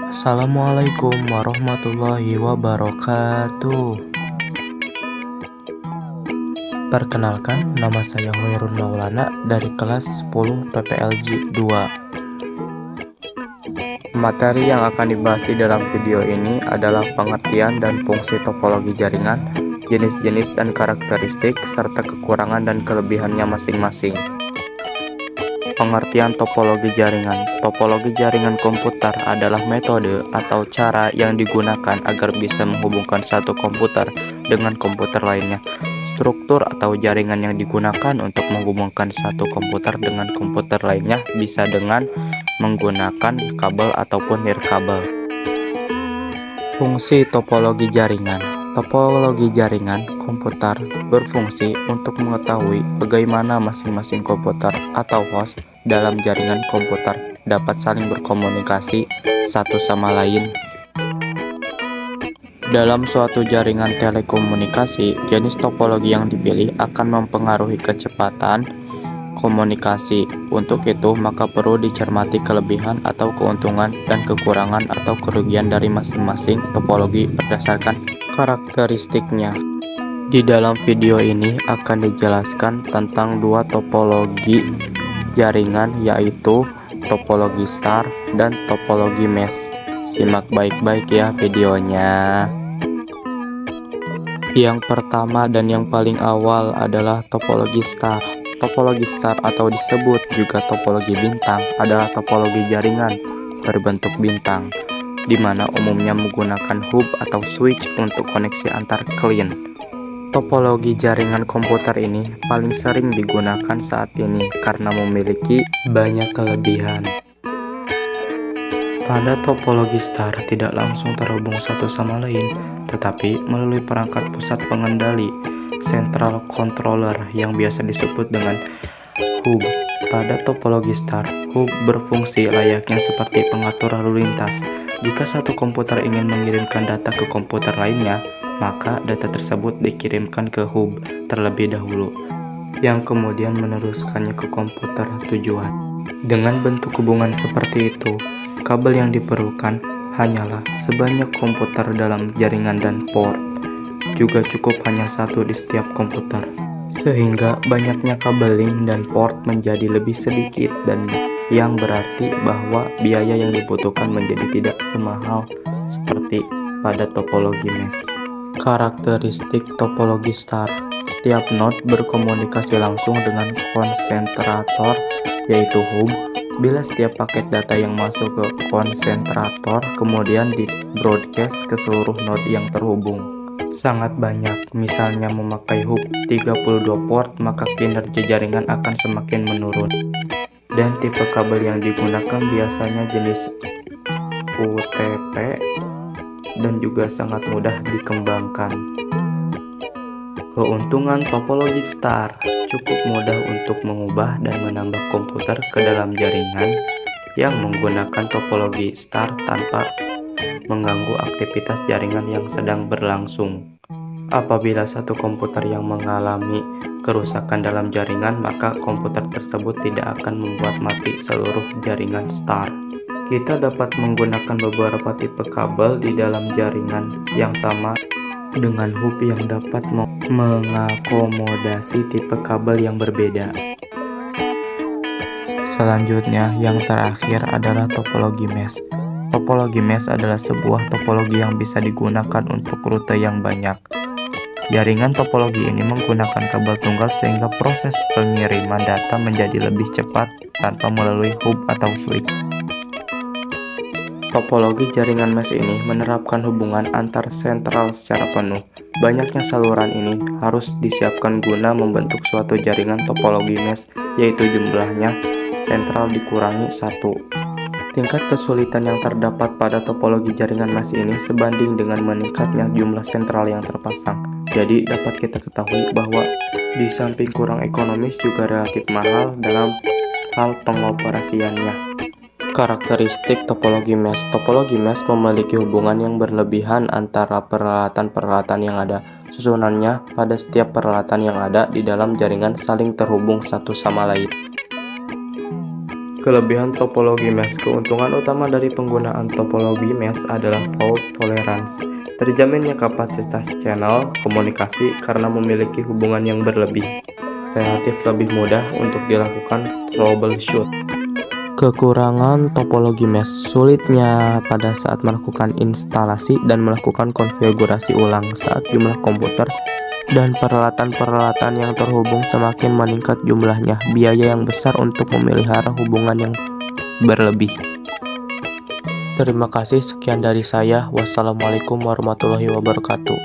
Assalamualaikum warahmatullahi wabarakatuh. Perkenalkan, nama saya Hoirun Maulana dari kelas 10 PPLG 2. Materi yang akan dibahas di dalam video ini adalah pengertian dan fungsi topologi jaringan, jenis-jenis dan karakteristik, serta kekurangan dan kelebihannya masing-masing. Pengertian topologi jaringan. Topologi jaringan komputer adalah metode atau cara yang digunakan agar bisa menghubungkan satu komputer dengan komputer lainnya. Struktur atau jaringan yang digunakan untuk menghubungkan satu komputer dengan komputer lainnya bisa dengan menggunakan kabel ataupun nirkabel. Fungsi topologi jaringan. Topologi jaringan komputer berfungsi untuk mengetahui bagaimana masing-masing komputer atau host dalam jaringan komputer dapat saling berkomunikasi satu sama lain. Dalam suatu jaringan telekomunikasi, jenis topologi yang dipilih akan mempengaruhi kecepatan komunikasi. Untuk itu, maka perlu dicermati kelebihan atau keuntungan dan kekurangan atau kerugian dari masing-masing topologi berdasarkan karakteristiknya. Di dalam video ini akan dijelaskan tentang dua topologi jaringan, yaitu topologi star dan topologi mesh. Simak baik-baik ya videonya. Yang pertama dan yang paling awal adalah topologi star. Topologi star atau disebut juga topologi bintang adalah topologi jaringan berbentuk bintang, di mana umumnya menggunakan hub atau switch untuk koneksi antar klien. Topologi jaringan komputer ini paling sering digunakan saat ini karena memiliki banyak kelebihan. Pada topologi star tidak langsung terhubung satu sama lain, tetapi melalui perangkat pusat pengendali central controller yang biasa disebut dengan hub. Pada topologi star, hub berfungsi layaknya seperti pengatur lalu lintas. Jika satu komputer ingin mengirimkan data ke komputer lainnya, maka data tersebut dikirimkan ke hub terlebih dahulu, yang kemudian meneruskannya ke komputer tujuan. Dengan bentuk hubungan seperti itu, kabel yang diperlukan hanyalah sebanyak komputer dalam jaringan dan port. Juga cukup hanya satu di setiap komputer, sehingga banyaknya kabelin dan port menjadi lebih sedikit, dan yang berarti bahwa biaya yang dibutuhkan menjadi tidak semahal seperti pada topologi mesh. Karakteristik topologi star. Setiap node berkomunikasi langsung dengan konsentrator, yaitu hub. Bila setiap paket data yang masuk ke konsentrator kemudian di-broadcast ke seluruh node yang terhubung sangat banyak, misalnya memakai hub 32 port, maka kinerja jaringan akan semakin menurun. Dan tipe kabel yang digunakan biasanya jenis UTP dan juga sangat mudah dikembangkan. Keuntungan topologi star: cukup mudah untuk mengubah dan menambah komputer ke dalam jaringan yang menggunakan topologi star tanpa mengganggu aktivitas jaringan yang sedang berlangsung. Apabila satu komputer yang mengalami kerusakan dalam jaringan, maka komputer tersebut tidak akan membuat mati seluruh jaringan star. Kita dapat menggunakan beberapa tipe kabel di dalam jaringan yang sama dengan hub yang dapat mengakomodasi tipe kabel yang berbeda. Selanjutnya, yang terakhir adalah topologi mesh. Topologi mesh adalah sebuah topologi yang bisa digunakan untuk rute yang banyak. Jaringan topologi ini menggunakan kabel tunggal sehingga proses pengiriman data menjadi lebih cepat tanpa melalui hub atau switch. Topologi jaringan mesh ini menerapkan hubungan antar sentral secara penuh. Banyaknya saluran ini harus disiapkan guna membentuk suatu jaringan topologi mesh, yaitu jumlahnya sentral dikurangi 1. Tingkat kesulitan yang terdapat pada topologi jaringan mesh ini sebanding dengan meningkatnya jumlah sentral yang terpasang. Jadi dapat kita ketahui bahwa di samping kurang ekonomis juga relatif mahal dalam hal pengoperasiannya. Karakteristik topologi mesh. Topologi mesh memiliki hubungan yang berlebihan antara peralatan-peralatan yang ada. susunannya pada setiap peralatan yang ada di dalam jaringan saling terhubung satu sama lain. Kelebihan topologi mesh. Keuntungan utama dari penggunaan topologi mesh adalah fault tolerance. Terjaminnya kapasitas channel komunikasi karena memiliki hubungan yang berlebih. Relatif lebih mudah untuk dilakukan troubleshoot. Kekurangan topologi mesh. Sulitnya pada saat melakukan instalasi dan melakukan konfigurasi ulang saat jumlah komputer dan peralatan-peralatan yang terhubung semakin meningkat jumlahnya, biaya yang besar untuk memelihara hubungan yang berlebih. Terima kasih, sekian dari saya. Wassalamualaikum warahmatullahi wabarakatuh.